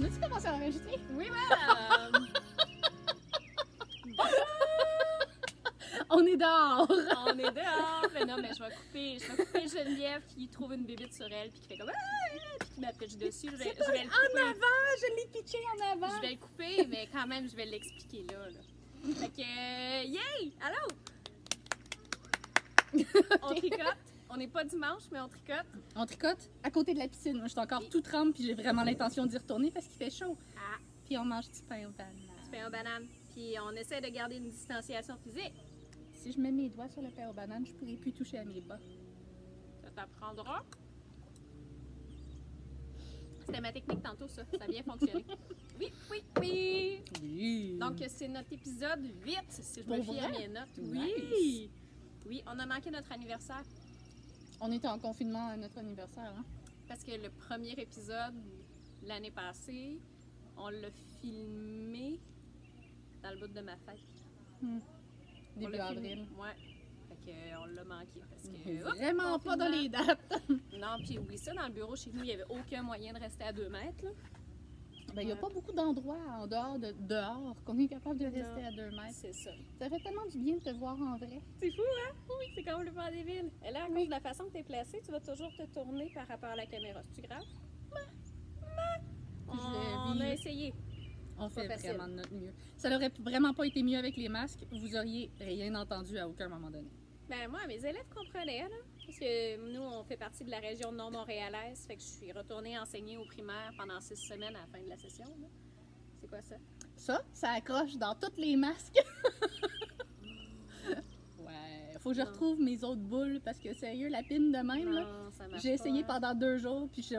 On a-tu commencé à enregistrer? Oui, madame! On est dehors! On est dehors! Mais non, mais je vais couper Geneviève qui trouve une bébite sur elle, puis qui fait comme puis qui m'appelle dessus. Je vais le couper. En avant! Je l'ai pitché en avant! Je vais le couper, mais quand même, je vais l'expliquer là. Fait que, yay! Allô! On tricote. On n'est pas dimanche, mais on tricote. On tricote à côté de la piscine. Moi, je suis encore tout trempe, puis j'ai vraiment l'intention d'y retourner parce qu'il fait chaud. Ah, Puis on mange du pain au banane. tu fais un banane. Puis on essaie de garder une distanciation physique. Si je mets mes doigts sur le pain au banane, je pourrais plus toucher à mes bas. Ça t'apprendra. C'était ma technique tantôt, ça. Ça a bien fonctionné. Oui, oui, oui! Oui! Donc, c'est notre épisode 8, si je Pour me fie à vrai? mes notes. Nice. Oui! Oui, on a manqué notre anniversaire On était en confinement à notre anniversaire, hein? parce que le premier épisode, l'année passée, on l'a filmé dans le bout de ma fête. On Début l'a filmé. avril. Ouais. Fait que, on l'a manqué parce que... oups, Vraiment pas dans confinement. les dates! Non, puis oublie ça, dans le bureau chez nous, il n'y avait aucun moyen de rester à 2 mètres. Là. Ben, il n'y a pas beaucoup d'endroits en dehors de dehors qu'on est capable de rester Non. à 2 mètres. C'est ça. Ça fait tellement du bien de te voir en vrai. C'est fou, hein? Oui, c'est complètement débile. Et là, à cause de la façon que tu es placé, tu vas toujours te tourner par rapport à la caméra. C'est-tu grave? Je On vis. a essayé. On fait facile. vraiment de notre mieux. Ça n'aurait vraiment pas été mieux avec les masques. Vous auriez rien entendu à aucun moment donné. Ben moi, mes élèves comprenaient, là. Parce que nous, on fait partie de la région nord-montréalaise. Fait que je suis retournée enseigner au primaire pendant 6 semaines à la fin de la session. Là. C'est quoi ça? Ça accroche dans tous les masques. Ouais, faut que je Non. retrouve mes autres boules parce que sérieux, la pine de même, là, Non, ça marche j'ai essayé pas. pendant 2 jours, puis je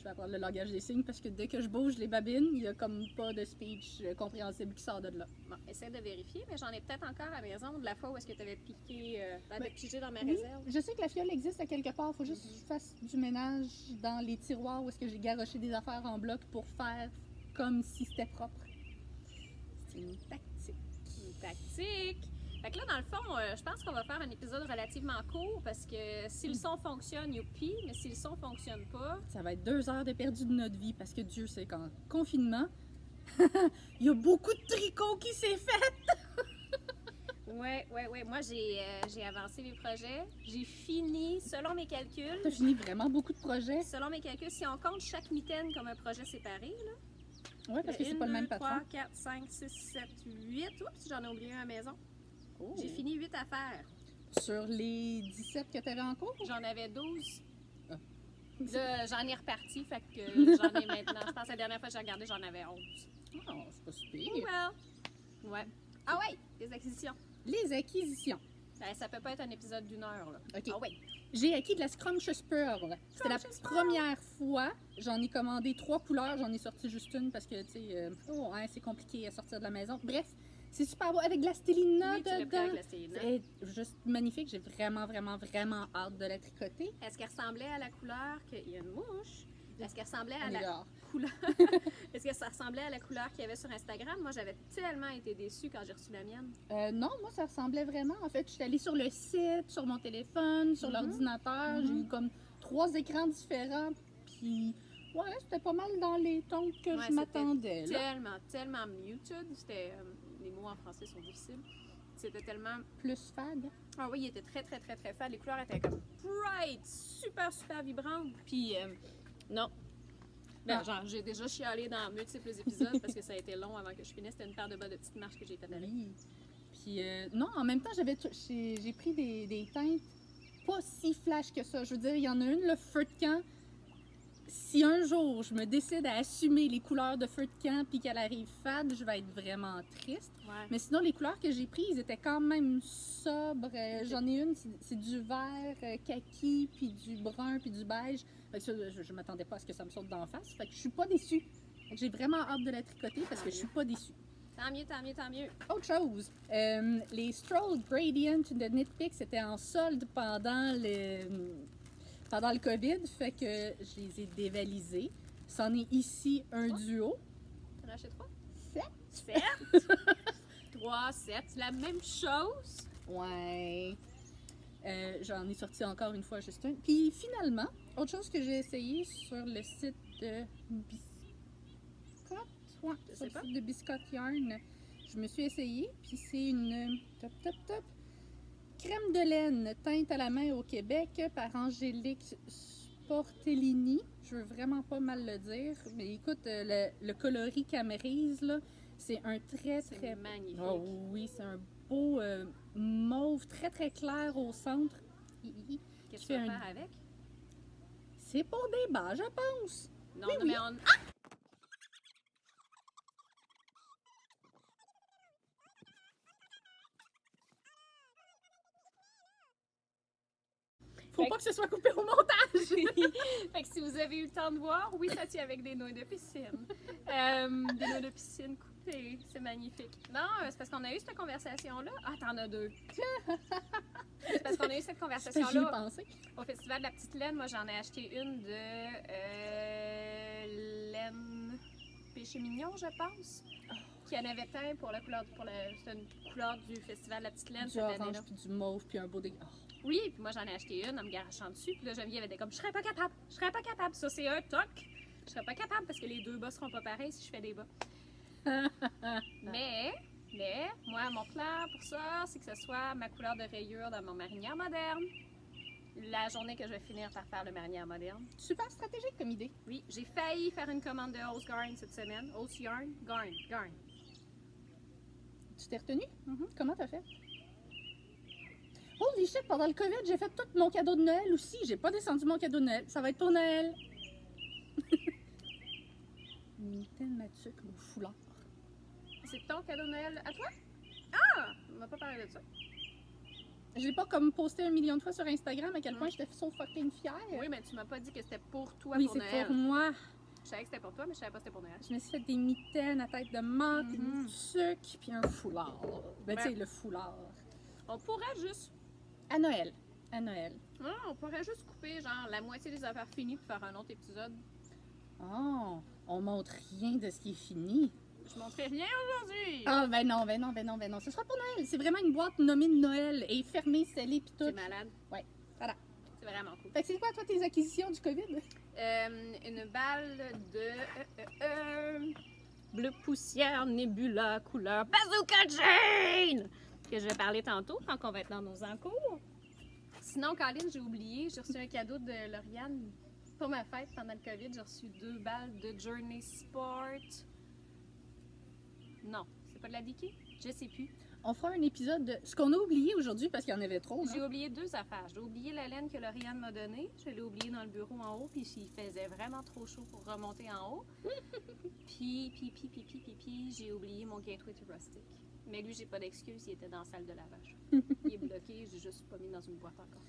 vais apprendre le langage des signes parce que dès que je bouge les babines, il y a comme pas de speech compréhensible qui sort de là. Bon, essaie de vérifier, mais j'en ai peut-être encore à la maison de la fois où est-ce que tu avais piqué, t'avais Ben, pigé dans ma Oui, réserve. je sais que la fiole existe à quelque part. Faut juste que je fasse du ménage dans les tiroirs où est-ce que j'ai garoché des affaires en bloc pour faire comme si c'était propre. C'est une tactique. Une tactique. Fait que là, dans le fond, je pense qu'on va faire un épisode relativement court parce que si le son fonctionne, youpi, mais si le son fonctionne pas, Ça va être 2 heures de perdu de notre vie parce que Dieu sait qu'en confinement, il y a beaucoup de tricot qui s'est fait. ouais. Moi, j'ai avancé mes projets. J'ai fini, selon mes calculs, T'as fini vraiment beaucoup de projets. si on compte chaque mitaine comme un projet séparé, là. Ouais, parce que c'est pas le même patron. 3, 4, 5, 6, 7, 8. Oups, j'en ai oublié un à la maison. Oh. J'ai fini 8 affaires. Sur les 17 que t'avais en cours? J'en avais 12. Ah. Là, j'en ai reparti, fait que j'en ai maintenant. Je pense que la dernière fois que j'ai regardé, j'en avais 11. Oh, c'est pas super. Oh well. Ouais. Ah ouais, les acquisitions. Les acquisitions. Ça peut pas être un épisode d'1 heure, là. OK. Ah ouais. J'ai acquis de la Scrumptious Pearl. C'était la Scrumptious Pearl. première fois. J'en ai commandé 3 couleurs. J'en ai sorti juste une parce que, tu sais, c'est compliqué à sortir de la maison. Bref, c'est super beau avec de la stélina Oui, tu l'as pris dedans. avec la stélina. C'est juste magnifique. J'ai vraiment, vraiment, vraiment hâte de la tricoter. Est-ce qu'elle ressemblait à la couleur que... Il y a une mouche. Est-ce qu'elle ressemblait à On est la dehors. couleur... Est-ce que ça ressemblait à la couleur qu'il y avait sur Instagram? Moi, j'avais tellement été déçue quand j'ai reçu la mienne. Non, moi, ça ressemblait vraiment. En fait, je suis allée sur le site, sur mon téléphone, sur l'ordinateur. J'ai eu comme 3 écrans différents. Puis, ouais, c'était pas mal dans les tons que Ouais, je c'était m'attendais. là. Tellement muted. C'était... les mots en français sont difficiles. C'était tellement... Plus fade. Ah oui, il était très fade. Les couleurs étaient comme bright, super vibrantes. Puis, non. Ben, Ah. genre, j'ai déjà chialé dans multiples épisodes parce que ça a été long avant que je finisse. C'était une paire de bas de petites marches que j'ai fait avec. Oui. Puis, non, en même temps, j'ai pris des teintes pas si flash que ça. Je veux dire, il y en a une, le feu de camp. Si un jour je me décide à assumer les couleurs de feu de camp puis qu'elle arrive fade, je vais être vraiment triste. Ouais. Mais sinon, les couleurs que j'ai prises étaient quand même sobres. J'en ai une, c'est du vert kaki, puis du brun, puis du beige. Fait que ça, je m'attendais pas à ce que ça me saute d'en face. Fait que je suis pas déçue. Fait que j'ai vraiment hâte de la tricoter parce que je suis pas déçue. Tant mieux. Autre chose, les Stroll Gradient de Knitpick, c'était en solde pendant le COVID, fait que je les ai dévalisés. C'en est ici un duo. T'en as acheté 3? 7. 7? 3, 7, c'est la même chose. Ouais. J'en ai sorti encore une fois juste un. Puis finalement, autre chose que j'ai essayé sur le site de Biscotte. Ouais, Je sur sais le pas. site de Biscotte Yarn. Je me suis essayée, puis c'est une crème de laine teinte à la main au Québec par Angélique Sportellini. Je veux vraiment pas mal le dire, mais écoute, le coloris Camerise, là, c'est un très, C'est très... magnifique. Oh oui, c'est un beau mauve très, très clair au centre. Qu'est-ce que qui tu vas fait faire avec? C'est pour des bas, je pense. Non, Oui, non, oui. mais on... Faut Fait pas que ce soit coupé au montage. fait que si vous avez eu le temps de voir, oui, ça tient avec des nouilles de piscine. Des nouilles de piscine coupées, c'est magnifique. Non, c'est parce qu'on a eu cette conversation-là. Ah, t'en as deux. C'est parce qu'on a eu cette J'y ai conversation-là pensé. au Festival de la Petite Laine. Moi, j'en ai acheté une de laine péché mignon, je pense. Qui en avait un pour la couleur, c'est une couleur du Festival de la Petite Laine Du cette orange, année-là. puis du mauve, puis un beau dégât. Oui, puis moi j'en ai acheté une en me garachant dessus, puis là Geneviève était comme je serais pas capable. Ça c'est un toc. Je serais pas capable parce que les deux bas seront pas pareils si je fais des bas. mais moi mon plan pour ça, c'est que ce soit ma couleur de rayure dans mon marinière moderne. La journée que je vais finir par faire le marinière moderne. Super stratégique comme idée. Oui, j'ai failli faire une commande de Hose Garn cette semaine. Hose Yarn, Garn. Tu t'es retenue? Mhm. Comment t'as fait? Holy shit, pendant le COVID, j'ai fait tout mon cadeau de Noël aussi. J'ai pas descendu mon cadeau de Noël. Ça va être pour Noël. Mitaine Mathieu, mon foulard. C'est ton cadeau de Noël à toi? Ah! On m'a pas parlé de ça. J'ai pas comme posté 1 million de fois sur Instagram à quel point j'étais so fucking fière. Oui, mais tu m'as pas dit que c'était pour toi Oui, pour c'est Noël. pour moi. Je savais que c'était pour toi, mais je savais pas que c'était pour Noël. Je me suis fait des mitaines à tête de menthe, Mhm. une sucre, puis un foulard. Ben, tu sais, le foulard. On pourrait juste. À Noël. À Noël. Non, on pourrait juste couper genre la moitié des affaires finies pour faire un autre épisode. Oh, on montre rien de ce qui est fini. Je montrerai rien aujourd'hui. Ah, ben non. Ce sera pour Noël. C'est vraiment une boîte nommée de Noël et fermée, scellée, puis tout. C'est malade. Ouais, voilà. C'est vraiment cool. Fait que c'est quoi, toi, tes acquisitions du COVID? Une balle de bleu poussière Nebula couleur Bazooka Jane que je vais parler tantôt quand on va être dans nos encours. Sinon, Colin, j'ai oublié, j'ai reçu un cadeau de Lauriane pour ma fête pendant le COVID. J'ai reçu 2 balles de Journey Sport. Non, c'est pas de la Diki? Je sais plus. On fera un épisode de ce qu'on a oublié aujourd'hui parce qu'il y en avait trop. J'ai Hein? oublié 2 affaires. J'ai oublié la laine que Lauriane m'a donnée. Je l'ai oubliée dans le bureau en haut, puis il faisait vraiment trop chaud pour remonter en haut. puis, j'ai oublié mon gateway to rustic. Mais lui, j'ai pas d'excuse, il était dans la salle de lavage. Il est bloqué, j'ai juste pas mis dans une boîte encore.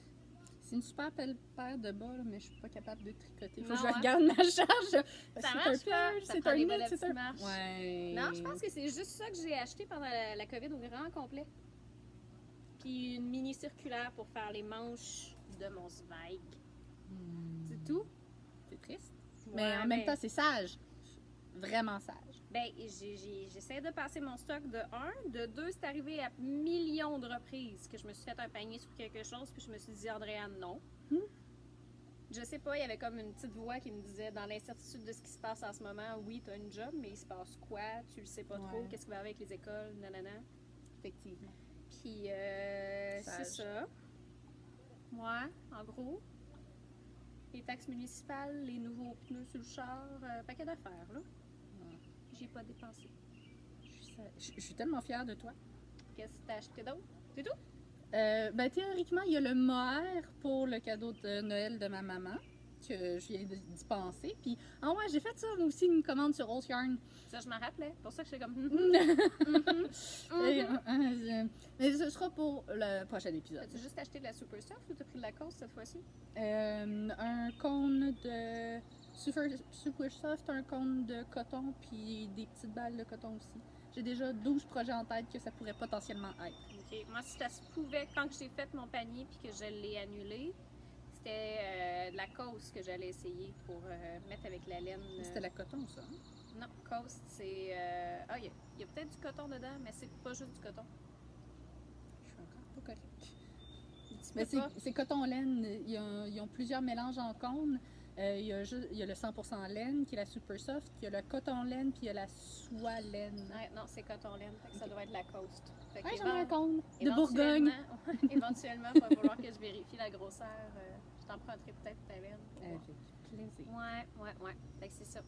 C'est une super belle paire de bas, là, mais je suis pas capable de tricoter. Faut Non, que je hein? regarde ma charge. Ça marche pas. Ça C'est prend un des knit, belles c'est petites un... marches. Ouais. Non, je pense que c'est juste ça que j'ai acheté pendant la COVID au grand complet. Puis une mini circulaire pour faire les manches de mon Zweig. C'est tout. C'est triste. Ouais, Mais en même temps, c'est sage. Vraiment sage. Ben, j'essaie de passer mon stock de 1. De 2, c'est arrivé à millions de reprises que je me suis fait un panier sur quelque chose, puis je me suis dit, Andréane, non. Je sais pas, il y avait comme une petite voix qui me disait, dans l'incertitude de ce qui se passe en ce moment, oui, t'as une job, mais il se passe quoi? Tu le sais pas trop, Ouais. qu'est-ce qui va avec les écoles, nanana. Effectivement. Puis, c'est Sage. ça. Ouais, en gros. Les taxes municipales, les nouveaux pneus sur le char, paquet d'affaires, là. J'ai pas dépensé. Je suis tellement fière de toi. Qu'est-ce que t'as acheté d'autre? C'est tout? Ben, théoriquement, il y a le mohair pour le cadeau de Noël de ma maman que je viens d'y penser. Puis, ah ouais, j'ai fait ça, moi aussi, une commande sur Rose Yarn. Ça, je m'en rappelais. Pour ça que j'étais comme. Mais ce sera pour le prochain épisode. As-tu juste acheté de la Super Soft ou t'as pris de la cause cette fois-ci? Un cône de super soft, un cône de coton, puis des petites balles de coton aussi. J'ai déjà 12 projets en tête que ça pourrait potentiellement être. Ok. Moi, si ça se pouvait, quand j'ai fait mon panier puis que je l'ai annulé, c'était de la cause que j'allais essayer pour mettre avec la laine. C'était la coton, ça. Hein? Non, Coast, c'est. Ah, il y a peut-être du coton dedans, mais c'est pas juste du coton. Je suis encore pas correcte. Tu Mais peux pas. c'est coton-laine. Ils ont plusieurs mélanges en cône. Il y a le 100% laine qui est la super soft, il y a le coton laine, puis il y a la soie laine. Ouais, non, c'est coton laine, fait que ça doit être la coast. Fait que Ouais, j'en ai un compte. De éventuellement- Bourgogne. éventuellement, il va falloir que je vérifie la grosseur. Je t'emprunterai peut-être ta laine. Avec plaisir. Ouais. Fait que c'est ça.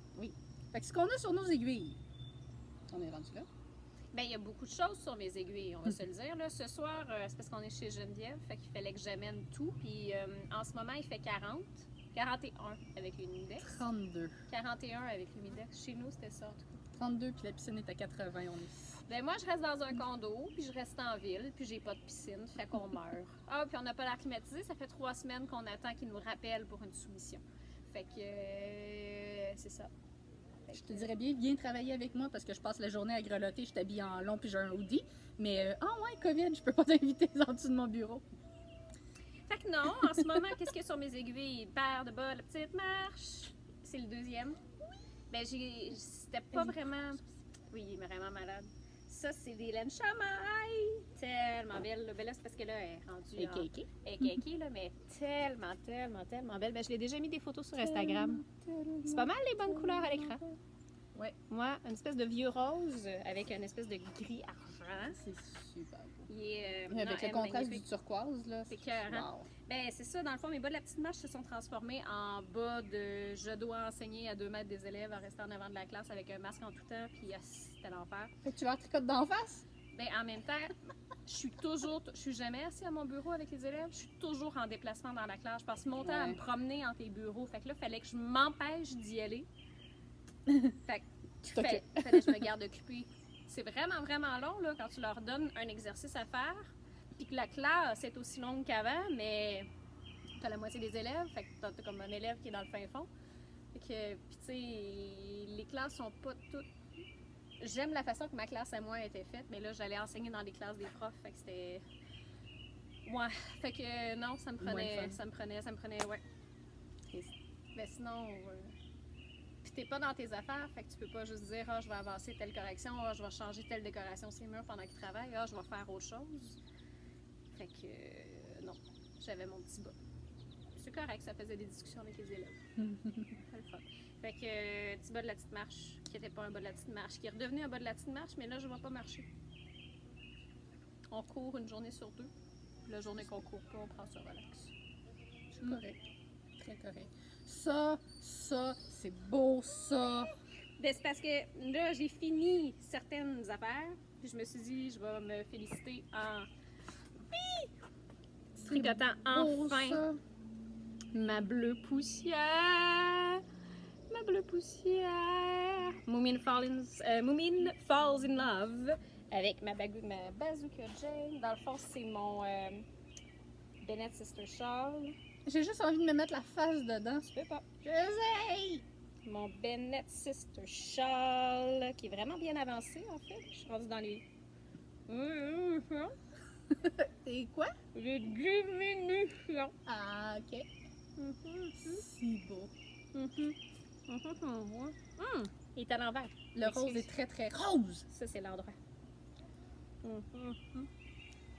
Fait que ce qu'on a sur nos aiguilles, on est rendu là. Ben, il y a beaucoup de choses sur mes aiguilles, on va se le dire. Là. Ce soir, c'est parce qu'on est chez Geneviève, fait qu'il fallait que j'amène tout. Puis en ce moment, il fait 40, 41 avec l'humidex, 32. 41 avec l'humidex. Chez nous, c'était ça en tout cas. 32, puis la piscine est à 80, on est. Ben moi, je reste dans un condo, puis je reste en ville, puis j'ai pas de piscine, fait qu'on meurt. Ah, puis on n'a pas l'air climatisé, ça fait 3 semaines qu'on attend qu'ils nous rappellent pour une soumission. Fait que c'est ça. Fait Je te que- dirais bien, viens travailler avec moi parce que je passe la journée à grelotter, je t'habille en long puis j'ai un hoodie. Mais, ouais, COVID, je peux pas t'inviter en dessous de mon bureau. Fait que non, en ce moment, qu'est-ce qu'il y a sur mes aiguilles? Paire de bas, la petite marche. C'est le deuxième. Ben, c'était pas vraiment. Oui, il est vraiment malade. Ça, c'est des laines chamailles. Tellement belle. Là. Ben là, c'est parce que là, elle est rendue. Et Kiki. Elle est kéké, là, mais tellement belle. Ben, je l'ai déjà mis des photos sur Instagram. C'est pas mal les bonnes couleurs à l'écran. Ouais. Moi, une espèce de vieux rose avec une espèce de gris argent. C'est super beau. Il est, Avec non, le elle est contraste magnifique. du turquoise, là. C'est écœurant. Wow. Ben, c'est ça, dans le fond, mes bas de la petite marche se sont transformés en bas de je dois enseigner à 2 mètres des élèves en restant en avant de la classe avec un masque en tout temps, puis c'était l'enfer. Fait que tu vas tricoter d'en face? Ben, en même temps, je suis jamais assise à mon bureau avec les élèves, je suis toujours en déplacement dans la classe. Je passe mon temps à Ouais. me promener entre les bureaux. Fait que là, il fallait que je m'empêche d'y aller. Fait que Tu t'occupes. fallait que je me garde occupée. C'est vraiment long, là, quand tu leur donnes un exercice à faire, puis que la classe est aussi longue qu'avant, mais t'as la moitié des élèves, fait que t'as comme un élève qui est dans le fin fond. Fait que, puis tu sais, les classes sont pas toutes... J'aime la façon que ma classe à moi était faite, mais là, j'allais enseigner dans les classes des profs, fait que c'était... Ouais, fait que non, ça me Moins prenait, fun. ça me prenait, ouais. Mais sinon... Puis t'es pas dans tes affaires, fait que tu peux pas juste dire je vais avancer telle correction, je vais changer telle décoration sur les murs pendant qu'ils travaillent, je vais faire autre chose. Fait que non, j'avais mon petit bas. C'est correct, ça faisait des discussions avec les élèves. C'était le fun. Fait que petit bas de la petite marche, qui était pas un bas de la petite marche, qui est redevenu un bas de la petite marche, mais là je vais pas marcher. On court une journée sur 2. Puis la journée qu'on court pas, on prend ça relax. C'est correct. Très correct. Ça, c'est beau, ça. Ben, c'est parce que là, j'ai fini certaines affaires, puis je me suis dit, je vais me féliciter en tricotant Beau, enfin ça. ma bleue poussière. Ma bleue poussière. Moomin Falls in Love avec ma Bazooka Jane. Dans le fond, c'est mon Bennett Sister Shawl. J'ai juste envie de me mettre la face dedans. Tu peux pas. J'essaye! Mon Bennett Sister Shawl, qui est vraiment bien avancé en fait. Je suis rendue dans les. C'est quoi? Les diminutions. Ah, ok. Mhm, Si beau. mhm, mhm. Il est à l'envers. Le rose est très, très rose. Ça, c'est l'endroit.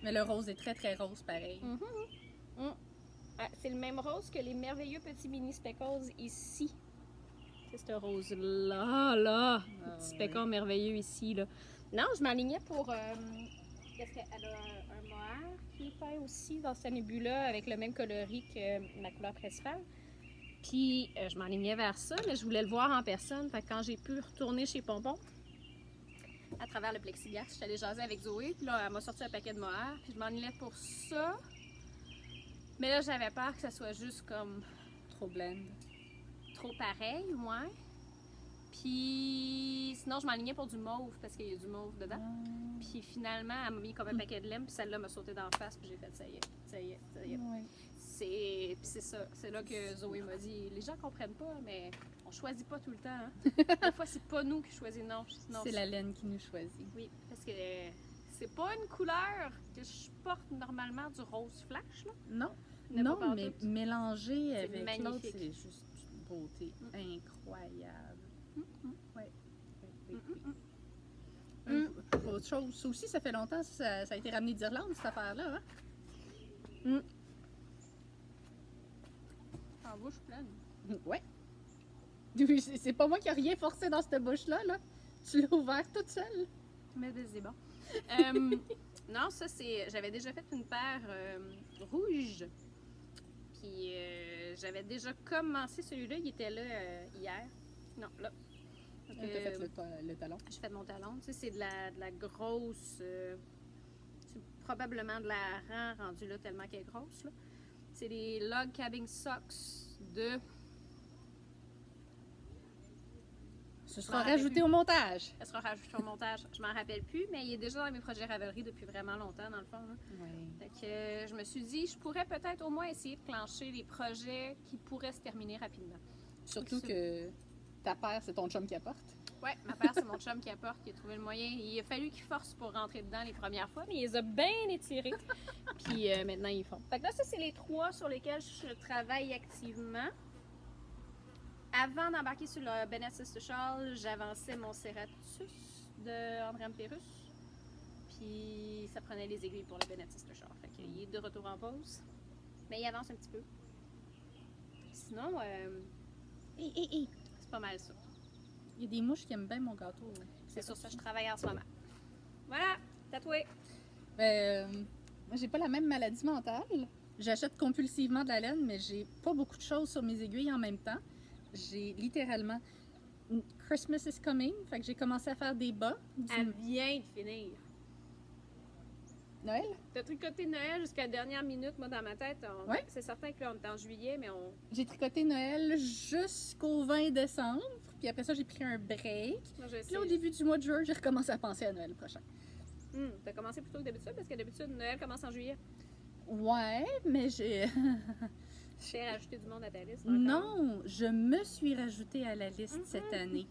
Mais le rose est très, très rose, pareil. Ah, c'est le même rose que les merveilleux petits mini speckles ici. C'est ce rose-là, là. Ah, Le petit speckle merveilleux ici, là. Non, je m'alignais pour... Qu'est-ce qu'elle a un mohair qui est peint aussi dans sa nébula avec le même coloris que ma couleur principale. Puis je m'alignais vers ça, mais je voulais le voir en personne. Fait que quand j'ai pu retourner chez Pompon, à travers le plexiglas, je suis allée jaser avec Zoé. Puis là, elle m'a sorti un paquet de mohair. Puis je m'enlignais pour ça. Mais là, j'avais peur que ça soit juste comme Trop blend. trop pareil, ouais. Puis sinon, je m'enlignais pour du mauve parce qu'il y a du mauve dedans. Puis finalement, elle m'a mis comme un paquet de laine, puis celle-là m'a sauté d'en face, puis j'ai fait ça y est, ça y est, ça y est. Ouais. Puis c'est ça, c'est là que Zoé m'a dit, les gens comprennent pas, mais on choisit pas tout le temps. Hein. Des fois, c'est pas nous qui choisissons, non. C'est la laine qui nous choisit. Oui, parce que c'est pas une couleur que je porte normalement du rose flash, là. Non, Mais pas non, partout. mais mélangé C'est avec l'autre, magnifique. c'est juste une beauté incroyable. Ouais. Autre chose, ça aussi, ça fait longtemps, ça a été ramené d'Irlande, cette affaire-là. Hein? En bouche pleine. Ouais. Oui, c'est pas moi qui ai rien forcé dans cette bouche-là, là. Tu l'as ouvert toute seule. Mais c'est bon. Non, ça, c'est... J'avais déjà fait une paire rouge. Puis j'avais déjà commencé celui-là. Il était là hier. Non, là. Donc, T'as fait le talon. j'ai fait mon talon. Tu sais, c'est de la grosse... c'est probablement de la rang rendue là tellement qu'elle est grosse, là. C'est des Log Cabin Socks de... Ce sera rajouté au montage. Ça sera rajouté au montage. Je m'en rappelle plus, mais il est déjà dans mes projets Ravelry depuis vraiment longtemps, dans le fond. Là. Oui. Fait que je me suis dit, je pourrais peut-être au moins essayer de clencher les projets qui pourraient se terminer rapidement. Surtout que ta paire, c'est ton chum qui apporte. Ouais, ma paire, c'est mon chum qui apporte, qui a trouvé le moyen. Il a fallu qu'il force pour rentrer dedans les premières fois, mais il les a bien étirés. Puis maintenant, ils font. Fait que là, ça, c'est les 3 sur lesquels je travaille activement. Avant d'embarquer sur le Bennett Sister Shawl, j'avançais mon Ceratus de André Pérus. Puis ça prenait les aiguilles pour le Bennett Sister Shawl. Fait qu'il est de retour en pause. Mais il avance un petit peu. Sinon, c'est pas mal ça. Il y a des mouches qui aiment bien mon gâteau. C'est sur ça que je travaille en ce moment. Voilà, tatoué. Moi, j'ai pas la même maladie mentale. J'achète compulsivement de la laine, mais j'ai pas beaucoup de choses sur mes aiguilles en même temps. J'ai littéralement Christmas is coming, fait que j'ai commencé à faire des bas. Elle vient de finir. Noël? T'as tricoté Noël jusqu'à la dernière minute, moi dans ma tête. Ouais. C'est certain que là on est en juillet, mais on. J'ai tricoté Noël jusqu'au 20 décembre, puis après ça j'ai pris un break. Moi, je Puis là, au début du mois de juin, j'ai recommencé à penser à Noël prochain. T'as commencé plus tôt que d'habitude parce que d'habitude Noël commence en juillet. Ouais, mais j'ai... J'ai rajouté du monde à ta liste. encore. Non, je me suis rajoutée à la liste cette année.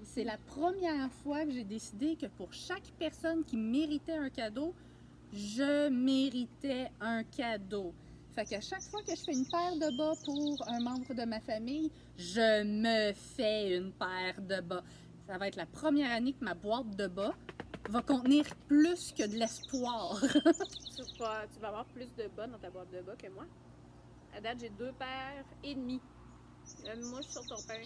C'est la première fois que j'ai décidé que pour chaque personne qui méritait un cadeau, je méritais un cadeau. Fait qu'à chaque fois que je fais une paire de bas pour un membre de ma famille, je me fais une paire de bas. Ça va être la première année que ma boîte de bas va contenir plus que de l'espoir. Tu vas avoir plus de bas dans ta boîte de bas que moi. À date, j'ai 2 paires et demie. Une mouche sur ton pain.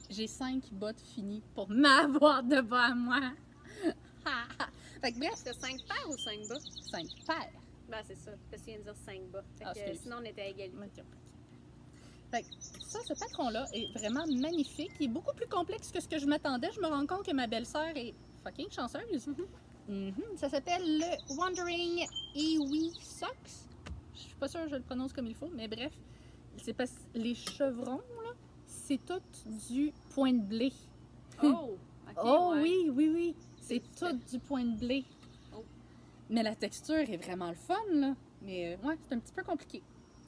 J'ai 5 bottes finies pour ma boîte de bas à moi. Fait que bref, C'était 5 paires ou 5 bas? 5 paires. Ben, c'est ça. Parce qu'il vient de dire 5 bas. Fait que, excuse. sinon, on était à égalité. Fait que ça, ce patron-là est vraiment magnifique. Il est beaucoup plus complexe que ce que je m'attendais. Je me rends compte que ma belle-sœur est fucking chanceuse. Ça s'appelle le Wandering Iwi Socks. Je suis pas sûre que je le prononce comme il faut, mais bref. C'est parce que les chevrons, là, c'est tout du point de blé. Oh! ok, Oh ouais. oui. C'est tout du point de blé. Oh. Mais la texture est vraiment le fun, là. Mais ouais, c'est un petit peu compliqué.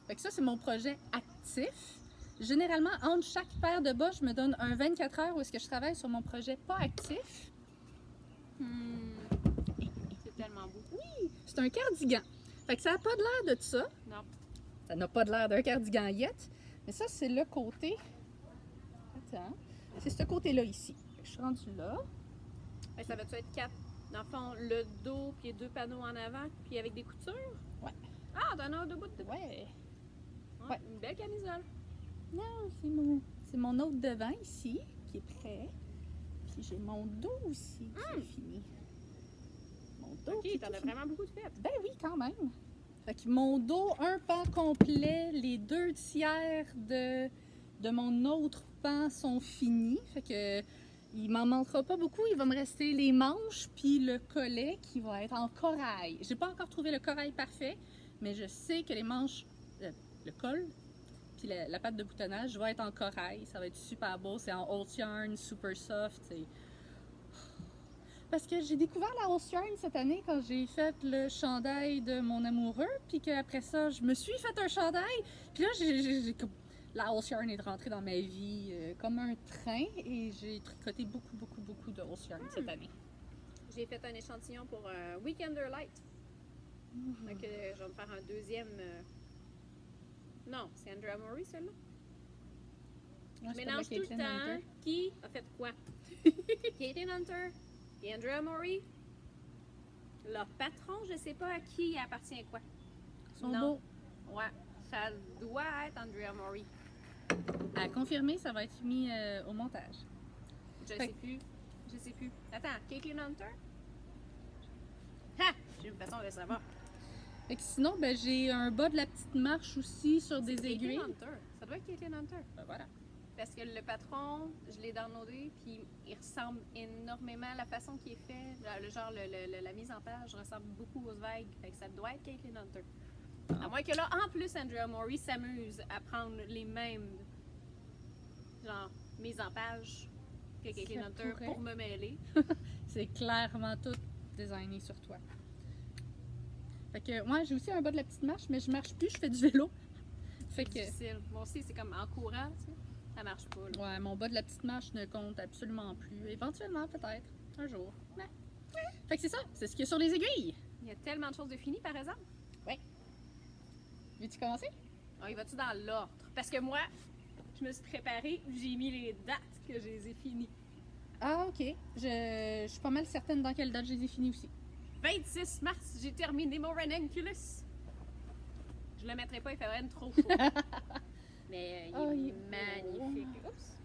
Fait que ça, c'est mon projet actif. Généralement, entre chaque paire de bas, je me donne un 24 heures où est-ce que je travaille sur mon projet pas actif. C'est tellement beau. C'est un cardigan. Fait que ça n'a pas de l'air de ça. Non. Ça n'a pas de l'air d'un cardigan yet. Mais ça, c'est le côté... Attends. C'est ce côté-là ici. Fait que je suis rendue là. Ben, ça va-tu être 4? Dans le fond, le dos, puis les 2 panneaux en avant, puis avec des coutures? Ouais. Ah, t'en as 2 bouts de Ouais. Ouais, Ouais. Une belle camisole. Non, c'est mon autre devant ici, qui est prêt. Puis j'ai mon dos aussi, qui est fini. Mon dos qui Ok, est t'en as fini. vraiment beaucoup de fêtes. Ben oui, quand même. Fait que mon dos, un pan complet, les 2 tiers de mon autre pan sont finis. Fait que il m'en manquera pas beaucoup. Il va me rester les manches puis le collet qui va être en corail. J'ai pas encore trouvé le corail parfait, mais je sais que les manches, le col, puis la patte de boutonnage va être en corail. Ça va être super beau. C'est en Old Yarn, super soft. Parce que j'ai découvert la Old Yarn cette année quand j'ai fait le chandail de mon amoureux. Puis qu'après ça, je me suis fait un chandail. Puis là, la Old Yarn est rentrée dans ma vie comme un train. Et j'ai tricoté beaucoup de Old Yarn cette année. J'ai fait un échantillon pour un Weekender Light. Donc, je vais me faire un deuxième. Non, c'est Andrew Amory, celui-là. Ouais, Je mélange tout le Caitlin temps. Hunter. Qui a fait quoi? Caitlin Hunter et Andrew Amory. Leur patron, je sais pas à qui appartient quoi. Ils sont Non. beaux. Ouais, ça doit être Andrea Maury. À confirmer, ça va être mis au montage. Je Fait- sais plus. Je sais plus. Attends, Caitlyn Hunter? Ha! J'ai une façon de le savoir. Fait que sinon, ben, j'ai un bas de la petite marche aussi sur des C'est aiguilles. Caitlyn Hunter. Ça doit être Caitlyn Hunter. Ben, voilà. Parce que le patron, je l'ai downloadé, puis il ressemble énormément à la façon qu'il est fait. Le genre, la mise en page ressemble beaucoup aux vagues. Fait que ça doit être Caitlyn Hunter. À moins que là, en plus, Andrea Mori s'amuse à prendre les mêmes, genre, mises en page que Caitlyn Ça Hunter pourrait. pour me mêler. C'est clairement tout designé sur toi. Fait que moi, j'ai aussi un bas de la petite marche, mais je marche plus, je fais du vélo. Fait C'est que, difficile. Moi aussi, c'est comme en courant, tu sais. Ça marche pas, là. ouais, mon bas de la petite marche ne compte absolument plus. Éventuellement, peut-être, un jour. Ouais. Fait que c'est ça, c'est ce qu'il y a sur les aiguilles. Il y a tellement de choses de finies, par exemple. Veux-tu commencer? On y va-tu dans l'ordre? Parce que moi, je me suis préparée, j'ai mis les dates que je les ai finies. Ah, ok. Je suis pas mal certaine dans quelle date je les ai finis aussi. 26 mars, j'ai terminé mon Ranunculus. Je le mettrai pas, il fait vraiment trop chaud. Mais Oh, il il est est magnifique. Oups!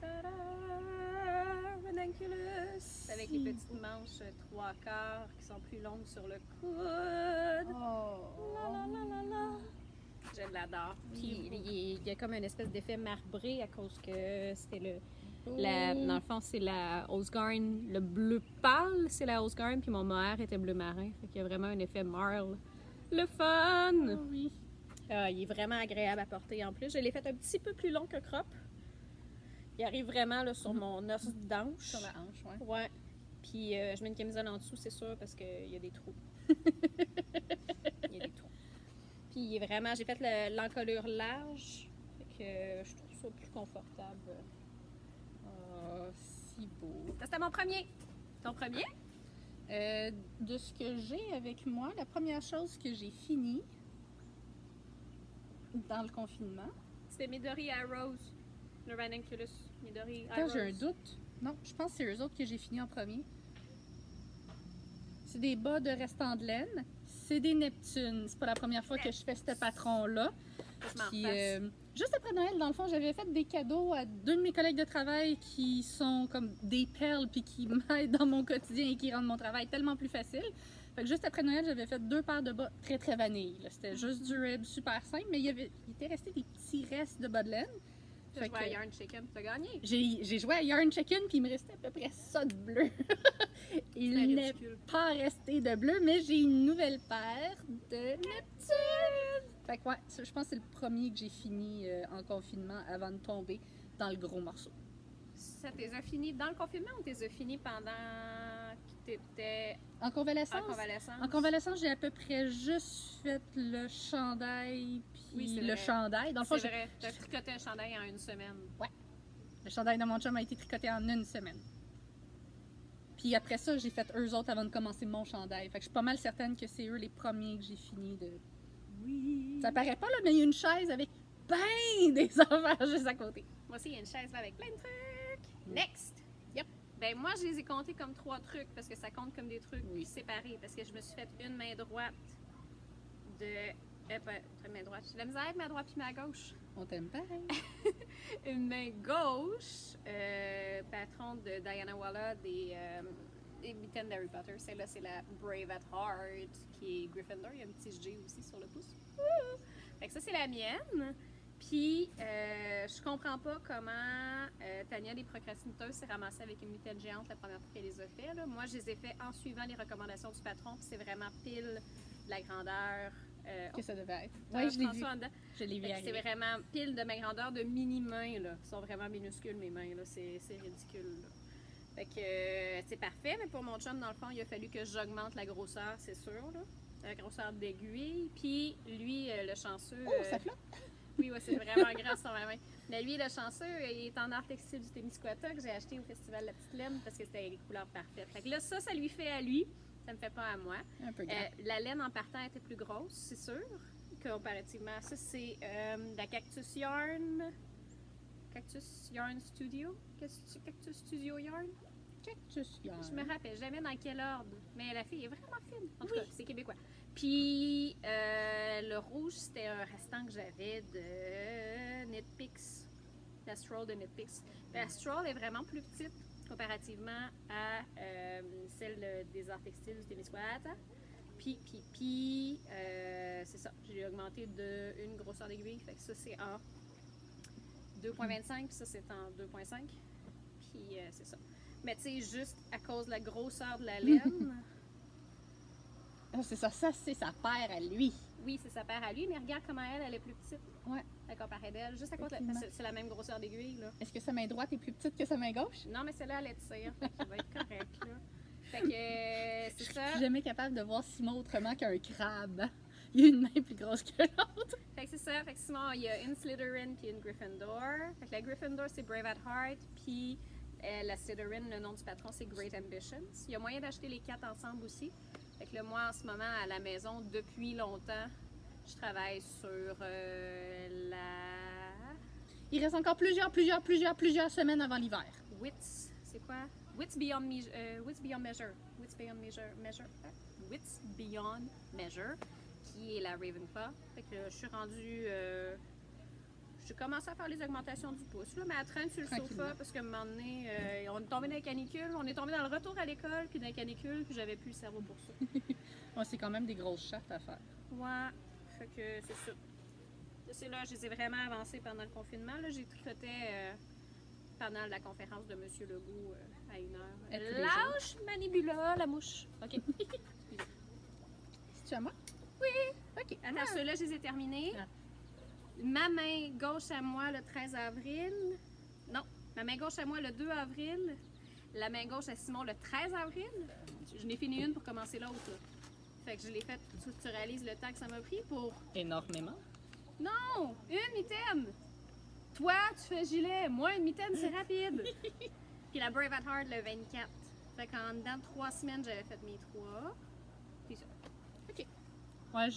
Ta-da! Ranunculus! Avec les petites manches 3/4 qui sont plus longues sur le coude. Oh. La la la la la. Je l'adore. Puis il y a comme une espèce d'effet marbré à cause que c'était dans le fond, c'est la Osgarn, le bleu pâle, c'est la Osgarn, puis mon mohair était bleu marin. Fait qu'il y a vraiment un effet marl. Le fun! Oh, oui. Il est vraiment agréable à porter en plus. Je l'ai fait un petit peu plus long que crop. Il arrive vraiment là, sur mon os d'anche. Sur la hanche, ouais. Ouais. Puis je mets une camisole en dessous, c'est sûr, parce qu'il y a des trous. Il y a des trous. Puis il est vraiment, j'ai fait l'encolure large. Fait que je trouve ça plus confortable. Oh, si beau. Ça, c'était mon premier. Ton premier? De ce que j'ai avec moi, la première chose que j'ai fini dans le confinement. C'était Midori Arrows. Le Ranunculus. Midori Attends, Arrows. j'ai un doute. Non, je pense que c'est eux autres que j'ai fini en premier. C'est des bas de restant de laine. C'est des Neptunes. C'est pas la première fois que je fais ce patron-là. Faut que je m'en Puis, refasse. juste après Noël, dans le fond, j'avais fait des cadeaux à deux de mes collègues de travail qui sont comme des perles puis qui m'aident dans mon quotidien et qui rendent mon travail tellement plus facile. Fait que juste après Noël, j'avais fait 2 paires de bas très très vanille. là. C'était juste du rib super simple, mais il était resté des petits restes de bas de laine. Tu Fait jouais à que Yarn Chicken, tu as gagné. j'ai joué à Yarn Chicken puis il me restait à peu près ça de bleu. C'est Il n'est ridicule. pas resté de bleu, mais j'ai une nouvelle paire de Neptune. Fait que ouais, ça, je pense que c'est le premier que j'ai fini en confinement avant de tomber dans le gros morceau. Ça t'es fini dans le confinement ou t'es fini pendant que t'étais En convalescence? en convalescence? En convalescence, j'ai à peu près juste fait le chandail puis Oui, c'est le vrai. chandail. Dans le fond, C'est vrai, t'as tricoté un chandail en une semaine. le chandail de mon chum a été tricoté en une semaine. Puis après ça, j'ai fait eux autres avant de commencer mon chandail. Fait que je suis pas mal certaine que c'est eux les premiers que j'ai fini de... Oui. Ça paraît pas là, mais il y a une chaise avec ben des affaires juste à côté. Moi aussi, il y a une chaise là avec plein de trucs. Next! Yep. Ben moi, je les ai comptés comme 3 trucs parce que ça compte comme des trucs Oui. séparés. Parce que je me suis fait une main droite de... pas main droite. J'ai de la misère avec ma droite puis ma gauche. On t'aime pareil. Une main gauche, patron de Diana Walla des mitaines d'Harry Potter. Celle-là, c'est la Brave at Heart, qui est Gryffindor. Il y a un petit G aussi sur le pouce. Wouhou! Fait que ça, c'est la mienne. Puis, je comprends pas comment Tania, des procrastinateurs, s'est ramassée avec une mitaine géante la première fois qu'elle les a fait. Là. Moi, je les ai fait en suivant les recommandations du patron. Puis, c'est vraiment pile la grandeur. Que ça devait être. t'as Oui, je l'ai vu. François en dedans. Je l'ai vu Fait que c'est arriver. vraiment pile de ma grandeur de mini-mains, là. Ils sont vraiment minuscules, mes mains, là. C'est ridicule, là. Fait que c'est parfait, mais pour mon chum, dans le fond, il a fallu que j'augmente la grosseur, c'est sûr, là. La grosseur d'aiguille. Puis lui, le chanceux... Oh, ça flotte! Oui, ouais, c'est vraiment grand sur ma main. Mais lui, le chanceux, il est en art textile du Témiscouata que j'ai acheté au Festival de la Petite Laine parce que c'était les couleurs parfaites. Fait que là, ça lui fait à lui. Ça me fait pas à moi. Un peu grand. La laine en partant était plus grosse, c'est sûr, comparativement. Ça, c'est la Cactus Yarn. Cactus Yarn Studio. Cactus Studio Yarn. Cactus yarn. Je me rappelle jamais dans quel ordre. Mais la fille est vraiment fine. En tout Oui. cas, c'est québécois. Puis le le rouge, c'était un restant que j'avais de Knitpicks. La Stroll de Knitpicks. La Stroll est vraiment plus petite comparativement à celle des arts textiles du Témiscouata. Puis, c'est ça. J'ai augmenté de une grosseur d'aiguille. Fait que ça, c'est en 2.25, puis ça, c'est en 2.5. Puis, c'est ça. Mais tu sais, juste à cause de la grosseur de la laine, Ah, c'est ça, c'est sa paire à lui. oui, c'est sa paire à lui, mais regarde comment elle est plus petite. Ouais. À comparer d'elle. Juste à cause de Effectivement. parce que c'est la même grosseur d'aiguille, là. Est-ce que sa main droite est plus petite que sa main gauche? Non, mais celle-là, elle est tire. Fait qu'il va être correct, là. Fait que, Je c'est suis ça. jamais capable de voir Simon autrement qu'un crabe. Il a une main plus grosse que l'autre. Fait que c'est ça. Fait que Simon, il y a une Slytherin puis une Gryffindor. Fait que la Gryffindor, c'est Brave at Heart. Puis la Slytherin, le nom du patron, c'est Great Ambitions. Il y a moyen d'acheter les 4 ensemble aussi. Fait que là, moi, en ce moment, à la maison, depuis longtemps, je travaille sur la Il reste encore plusieurs semaines avant l'hiver. Wits. C'est quoi? Wits Beyond Measure. Wits Beyond Measure. Wits Beyond Measure, qui est la Ravenclaw. Fait que je suis rendue. J'ai commencé à faire les augmentations du pouce, là, mais à traîne sur le Tranquillement. sofa parce qu'à un moment donné, on est tombé dans la canicule, on est tombé dans le retour à l'école, puis dans la canicule, puis j'avais plus le cerveau pour ça. Ouais, c'est quand même des grosses chartes à faire. Ouais, fait que c'est ça. C'est là, je les ai vraiment avancés pendant le confinement. Là, j'ai tricoté pendant la conférence de M. Legault à 1h. À tous les Lâche Manibula, la mouche. OK. C'est-tu à moi? OK. Attends, ceux-là, je les ai terminés. Ah. Ma main gauche à moi le 13 avril. Non, ma main gauche à moi le 2 avril. La main gauche à Simon le 13 avril. Je n'ai fini une pour commencer l'autre. Là. Fait que je l'ai faite. Tu réalises le temps que ça m'a pris pour. Énormément. Non! Une mitaine! Toi, tu fais gilet. Moi, une mitaine, c'est rapide. Puis la Brave at Heart le 24. Fait qu'en dedans de 3 semaines, j'avais fait mes 3. Puis ça. Ouais,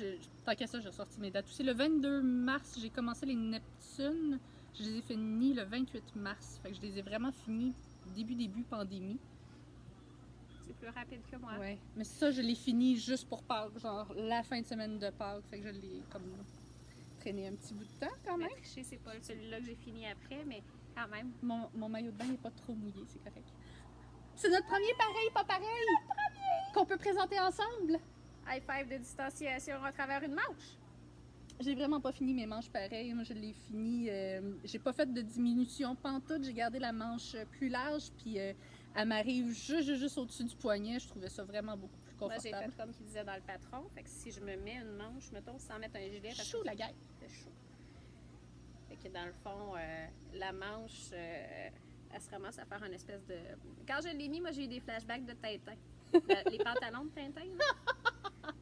tant qu'à ça, j'ai sorti mes dates aussi. Le 22 mars, j'ai commencé les Neptunes. Je les ai finis le 28 mars. Fait que je les ai vraiment finis début pandémie. C'est plus rapide que moi. Ouais. Mais ça, je l'ai fini juste pour Pâques, genre la fin de semaine de Pâques. Fait que je l'ai comme traîné un petit bout de temps quand Mais même. tricher, c'est pas celui-là que j'ai fini après, mais quand même. Mon maillot de bain n'est pas trop mouillé, c'est correct. C'est notre premier pareil, pas pareil! Qu'on peut présenter ensemble! High five de distanciation à travers une manche. J'ai vraiment pas fini mes manches pareilles. Moi, je l'ai fini. J'ai pas fait de diminution pantoute. J'ai gardé la manche plus large. Puis elle m'arrive juste au-dessus du poignet. Je trouvais ça vraiment beaucoup plus Moi, j'ai confortable. fait comme qu'il disait dans le patron. Fait que si je me mets une manche, mettons, sans mettre un gilet, parce Chaud que la gueule. c'est chaud. Fait que dans le fond, la manche, elle se ramasse à faire une espèce de. Quand je l'ai mis, moi, j'ai eu des flashbacks de Tintin. Les pantalons de Tintin. Là.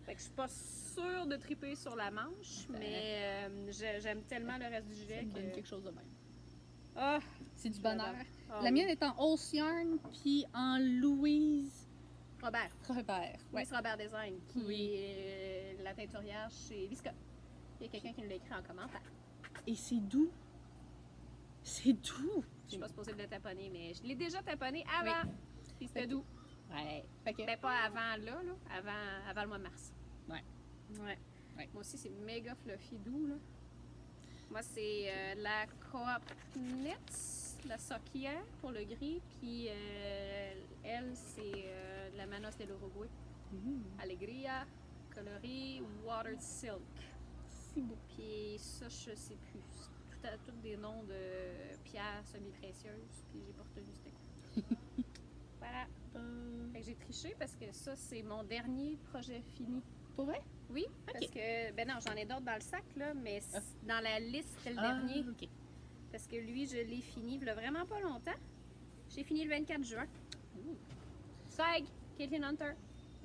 Fait que je suis pas sûre de triper sur la manche, mais j'aime tellement le reste du Ça gilet me donne que. quelque chose de même. Ah! C'est du bonheur. Ah, La mienne est en Holz Yarn puis en Louise Robert. Robert. Ouais. Louise Robert Design, qui Oui. est la teinturière chez Visca. Il y a quelqu'un qui nous l'a écrit en commentaire. Et c'est doux. C'est doux. Je suis pas supposée de le taponner, mais je l'ai déjà taponné avant. Puis c'était doux. Ouais. Fait que, Ben pas avant là, avant le mois de mars. Ouais. Ouais. Ouais. Moi aussi, c'est méga fluffy doux, là. Moi, c'est la Coop Knits, la Sokia pour le gris, puis elle, c'est la Manos de l'Uruguay. Alegria, coloris, Watered Silk. si beau. Puis ça, je sais plus. Tous des noms de pierres semi-précieuses, puis j'ai pas retenu c'était quoi. Voilà. Fait que j'ai triché parce que ça, c'est mon dernier projet fini. Pour vrai? Oui, Ok. parce que, ben non, j'en ai d'autres dans le sac, là, mais dans la liste, c'est le dernier. OK. Parce que lui, je l'ai fini, il y a vraiment pas longtemps. J'ai fini le 24 juin. Swag, Caitlin Hunter.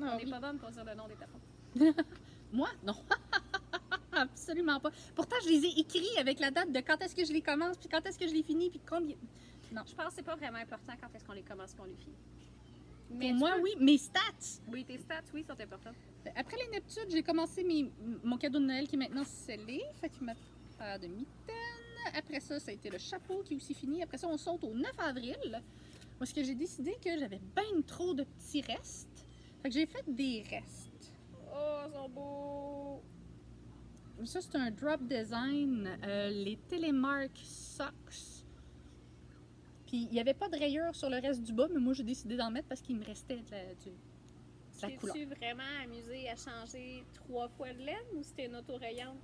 Ah, On n'est oui. pas bonne pour dire le nom des tapons. Moi? Non. Absolument pas. Pourtant, je les ai écrits avec la date de quand est-ce que je les commence, puis quand est-ce que je les finis, puis combien. Je pense que c'est pas vraiment important quand est-ce qu'on les commence et qu'on les finit. Pour moi, oui. Mes stats. Oui, tes stats, oui, sont importantes. Après les Neptunes, j'ai commencé mon cadeau de Noël qui est maintenant scellé. Fait que ma paire de mitaines. Après ça, ça a été le chapeau qui est aussi fini. Après ça, on saute au 9 avril. Parce que j'ai décidé que j'avais bien trop de petits restes. Fait que j'ai fait des restes. Oh, ils sont beaux! Ça, c'est un drop design. Les Telemark Socks. Puis, il n'y avait pas de rayures sur le reste du bas, mais moi, j'ai décidé d'en mettre parce qu'il me restait de la couleur. T'es-tu vraiment amusé à changer 3 fois de laine ou c'était une autorayante?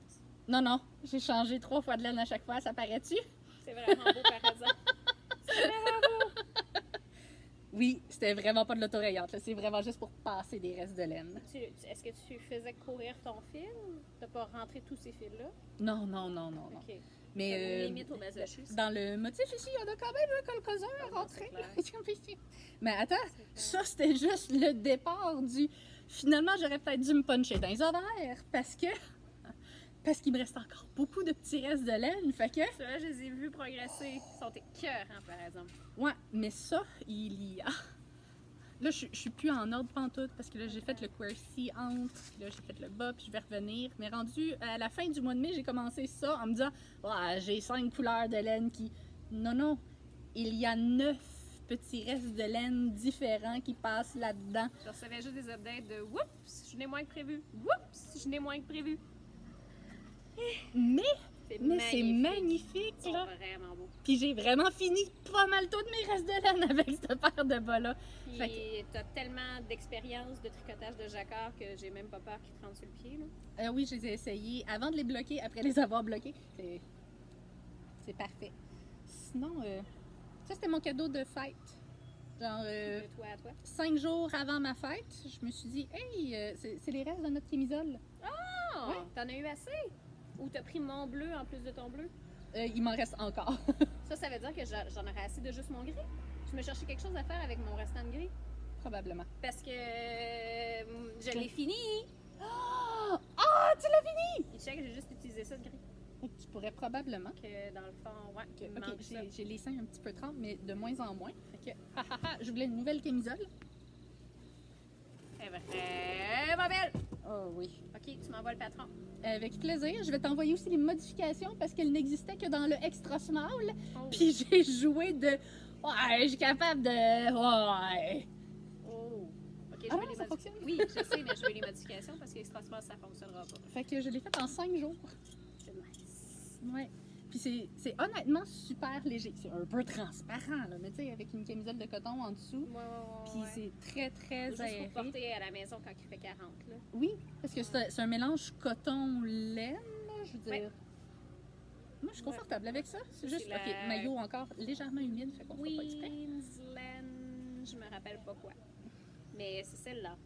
Non, non, j'ai changé 3 fois de laine à chaque fois, ça paraît-tu? C'est vraiment beau par exemple. C'est vraiment beau! Oui, c'était vraiment pas de l'autorayante. C'est vraiment juste pour passer des restes de laine. Est-ce que tu faisais courir ton fil? T'as pas rentré tous ces fils-là? Non, non, non, non, non. Ok. Mais limite au masochisme. dans le motif ici, il y en a quand même quelques-uns à rentrer. Mais attends, ça c'était juste le départ du... Finalement, j'aurais peut-être dû me puncher dans les ovaires parce qu'il me reste encore beaucoup de petits restes de laine. Fait que... Ceux-là, je les ai vus progresser. Ils sont écœurants, par exemple. Ouais, mais ça, il y a... Là, je suis plus en ordre pantoute parce que là, j'ai fait le quercy entre, puis là, j'ai fait le bas, puis je vais revenir. Mais rendu à la fin du mois de mai, j'ai commencé ça en me disant ouais, j'ai 5 couleurs de laine qui... Non, non, il y a 9 petits restes de laine différents qui passent là-dedans. Je recevais juste des updates de oups, je n'ai moins que prévu. Oups, je n'ai moins que prévu. Mais c'est magnifique, Ils sont là. vraiment beaux. Puis j'ai vraiment fini pas mal tout de mes restes de laine avec cette paire de bas-là. Puis t'as tellement d'expérience de tricotage de jacquard que j'ai même pas peur qu'ils te rentrent sur le pied, là. Oui, je les ai essayés avant de les bloquer, après les avoir bloqués. C'est parfait. Sinon, ça c'était mon cadeau de fête. Genre, De toi à toi. 5 jours avant ma fête, je me suis dit, hey, c'est les restes de notre camisole. Oh! Ouais. T'en as eu assez? Ou t'as pris mon bleu en plus de ton bleu? Il m'en reste encore. Ça veut dire que j'en aurais assez de juste mon gris. Je me cherchais quelque chose à faire avec mon restant de gris. Probablement. Parce que je l'ai fini. Ah, tu l'as fini! Il check, j'ai juste utilisé ça de gris. Tu pourrais probablement. Que dans le fond, ouais, il me Ok, manque ça. j'ai les seins un petit peu trempes, mais de moins en moins. Fait que, je voulais une nouvelle camisole. Elle est vraiment belle. Oh oui. Ok, tu m'envoies le patron. Avec plaisir. Je vais t'envoyer aussi les modifications parce qu'elles n'existaient que dans le extra small. Oh. Puis j'ai joué de. Ouais, je suis capable de. Ouais. Oh. Ok, Ah, veux les ça fonctionne? Oui, je sais, mais je veux les modifications parce qu'Extra Small, ça fonctionnera pas. Fait que je l'ai fait en 5 jours. C'est nice. Ouais. Puis c'est honnêtement super léger. C'est un peu transparent, là, mais tu sais, avec une camisole de coton en dessous. Ouais. Puis c'est très, très Juste aéré. pour porter à la maison quand il fait 40, là. Oui, parce que c'est un mélange coton-laine, là, je veux dire. Ouais. Moi, je suis confortable avec ça. C'est juste, C'est ok, la- maillot encore légèrement humide, fait qu'on fera pas exprès. Queensland, je me rappelle pas quoi. Mais c'est celle-là.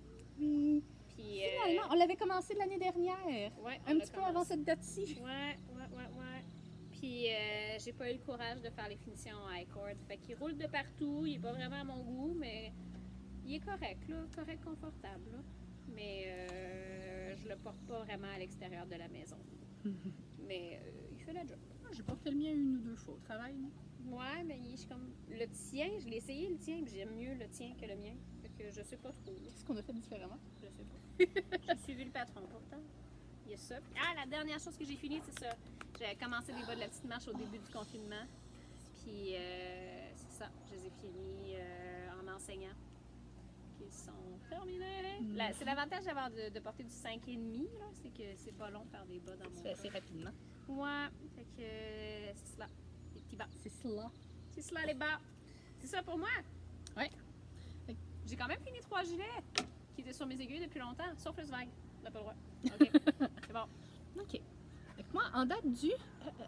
Oui. Puis, Finalement, on l'avait commencé l'année dernière. ouais, on Un l'a petit peu avant commencé. cette date-ci. Ouais. Puis, j'ai pas eu le courage de faire les finitions en high cord. Fait qu'il roule de partout. Il est pas vraiment à mon goût, mais il est correct, là. Correct, confortable, là. Mais je le porte pas vraiment à l'extérieur de la maison. Mais il fait la job. J'ai porté le mien 1 ou 2 fois au travail. là. Ouais, mais je suis comme. Le tien, je l'ai essayé le tien, puis j'aime mieux le tien que le mien. Fait que je sais pas trop, là. Qu'est-ce qu'on a fait différemment? Je sais pas. J'ai suivi le patron pourtant. Il y a ça. Ah, la dernière chose que j'ai fini, c'est ça. J'avais commencé les bas de la petite marche au début du confinement. Puis c'est ça. Je les ai finis en enseignant. Puis ils sont terminés. C'est l'avantage d'avoir de porter du 5,5, là. C'est que c'est pas long de faire des bas dans mon Ça fait assez cas. rapidement. Ouais. Fait que c'est cela. Les petits bas. C'est cela. C'est cela les bas. C'est ça pour moi. Ouais. J'ai quand même fini 3 gilets qui étaient sur mes aiguilles depuis longtemps, sauf le swag. On n'a pas le droit. OK. C'est bon. OK. Fait que moi, en date du...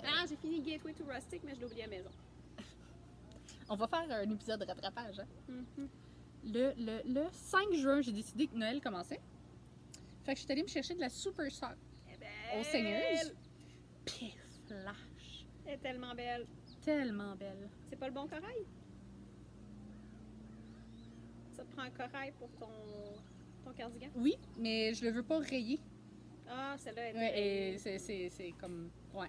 Ah, j'ai fini Gateway to Rustic, mais je l'ai oublié à la maison. On va faire un épisode de rattrapage. Hein? Mhm. Le 5 juin, j'ai décidé que Noël commençait. Fait que je suis allée me chercher de la Super Sock Elle est belle. aux Seigneuses. Puis flash. Elle est tellement belle. Tellement belle. C'est pas le bon corail? Ça te prend un corail pour ton cardigan? Oui, mais je le veux pas rayer. Ah, celle-là est Ouais, et c'est comme... Ouais.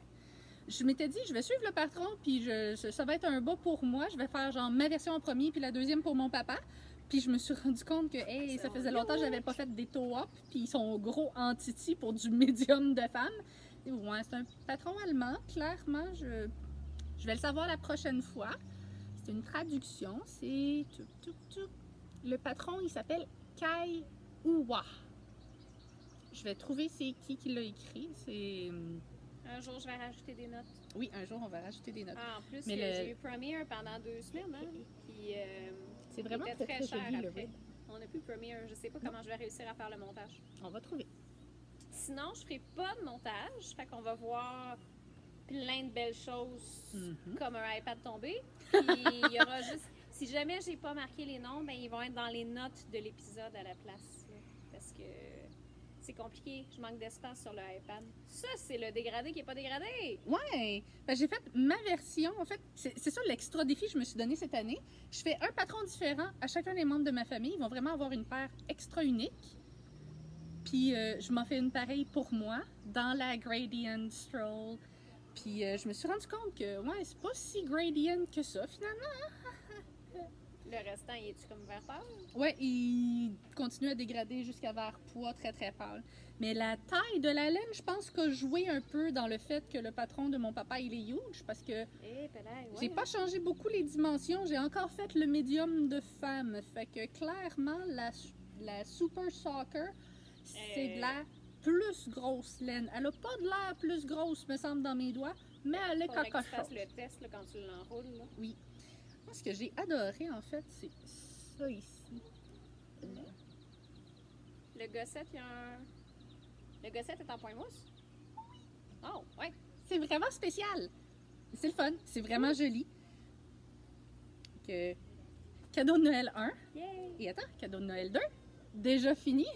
Je m'étais dit, je vais suivre le patron, puis ça va être un bas pour moi. Je vais faire genre ma version en premier, puis la deuxième pour mon papa. Puis je me suis rendu compte que, hey, ça faisait longtemps que j'avais pas fait des toe-up, puis ils sont gros en titi pour du médium de femme. Et ouais, c'est un patron allemand, clairement. Je vais le savoir la prochaine fois. C'est une traduction, c'est... Le patron, il s'appelle Kai Uwa. Je vais trouver c'est qui l'a écrit. C'est... Un jour, je vais rajouter des notes. Oui, un jour, on va rajouter des notes. Ah, en plus, Mais j'ai eu Premiere pendant 2 semaines, hein? Puis, C'est vraiment il était très, très très cher joli, le après. Red. On n'a plus Premiere. Je sais pas comment je vais réussir à faire le montage. On va trouver. Sinon, je ferai pas de montage. Fait qu'on va voir plein de belles choses comme un iPad tombé. Puis il y aura juste... Si jamais j'ai pas marqué les noms, ben ils vont être dans les notes de l'épisode à la place. Là, parce que c'est compliqué. Je manque d'espace sur le iPad. Ça, c'est le dégradé qui est pas dégradé. Ouais! Ben, j'ai fait ma version. En fait, c'est ça l'extra défi que je me suis donné cette année. Je fais un patron différent à chacun des membres de ma famille. Ils vont vraiment avoir une paire extra unique. Puis je m'en fais une pareille pour moi dans la Gradient Stroll. Puis je me suis rendu compte que, ouais, c'est pas si gradient que ça finalement. Le restant, il est-tu comme vert pâle? Ouais, il continue à dégrader jusqu'à vert pois très très pâle. Mais la taille de la laine, je pense qu'a joué un peu dans le fait que le patron de mon papa, il est huge parce que Eh, ouais, j'ai pas changé beaucoup les dimensions. J'ai encore fait le médium de femme. Fait que clairement, la Super Soccer, c'est de la plus grosse laine. Elle a pas de l'air plus grosse, me semble, dans mes doigts, mais elle est Faudrait que tu quelque fasses chose. le test là, quand tu l'enroules. Là. Oui. Moi, ce que j'ai adoré, en fait, c'est ça ici. Le gossette, il y a un... Le gossette est en point mousse? Oh, ouais. C'est vraiment spécial. C'est le fun. C'est vraiment joli. Que... Cadeau de Noël 1. Yay! Et attends, cadeau de Noël 2. Déjà fini.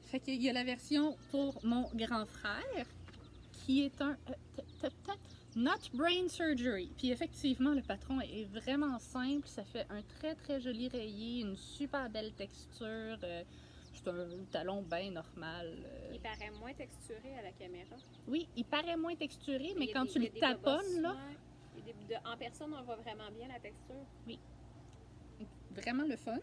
Fait qu'il y a la version pour mon grand frère, qui est un... Not Brain Surgery. Puis effectivement, le patron est vraiment simple. Ça fait un très très joli rayé, une super belle texture. C'est un talon bien normal. Il paraît moins texturé à la caméra. Oui, il paraît moins texturé, mais Il y a quand des- tu il y le a des taponnes, bobosses, là, ouais. Il y a en personne, on voit vraiment bien la texture. vraiment le fun.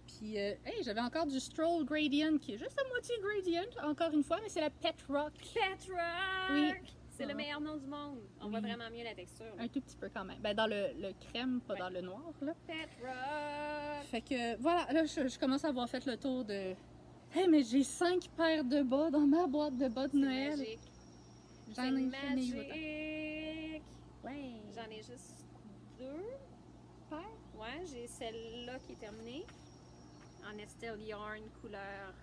Puis, hey, j'avais encore du Stroll Gradient, qui est juste à moitié Gradient, encore une fois, mais c'est la Pet Rock. Pet Rock! Oui. C'est le meilleur nom du monde. On voit Oui. vraiment mieux la texture. là. Un tout petit peu quand même. Ben, dans le crème, pas Ouais. dans le noir, là. Pet Rock! Fait que, voilà, là, je commence à avoir fait le tour de... Hey, mais j'ai 5 paires de bas dans ma boîte de bas de C'est Noël. magique. J'en C'est ai jamais eu autant. magique! Ouais. J'en ai juste 2 paires. Ouais, j'ai celle-là qui est terminée. En Estelle Yarn couleur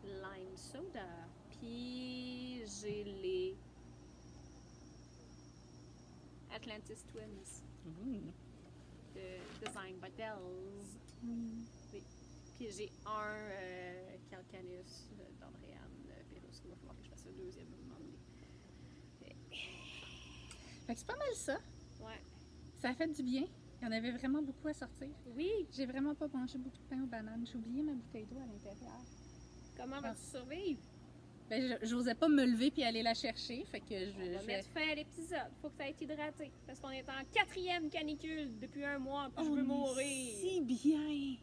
lime soda. Puis j'ai les Atlantis Twins de Design by Dells. Puis j'ai un Calcanus d'Andréane Pérusse. Il va falloir que je fasse un deuxième à un moment donné. Fait que c'est pas mal ça. Ouais. Ça a fait du bien. Il y en avait vraiment beaucoup à sortir. Oui! J'ai vraiment pas mangé beaucoup de pain aux bananes. J'ai oublié ma bouteille d'eau à l'intérieur. Comment vas-tu survivre? Ben, j'osais pas me lever puis aller la chercher. Fait que On va mettre fin à l'épisode. Faut que tu aies été hydraté. Parce qu'on est en 4e canicule depuis un mois. Puis je veux mourir. Si bien!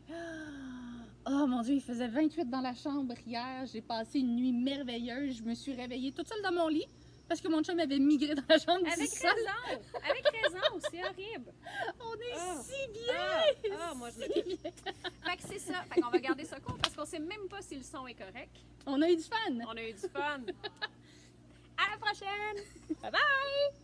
Oh mon Dieu, il faisait 28 dans la chambre hier. J'ai passé une nuit merveilleuse. Je me suis réveillée toute seule dans mon lit parce que mon chum avait migré dans la chambre Avec tout seul. raison! Avec raison! C'est horrible! On est Ah. si bien! moi je me Si bien! Fait que c'est ça. Fait qu'on va garder ça court parce qu'on sait même pas si le son est correct. On a eu du fun! On a eu du fun. À la prochaine! Bye bye!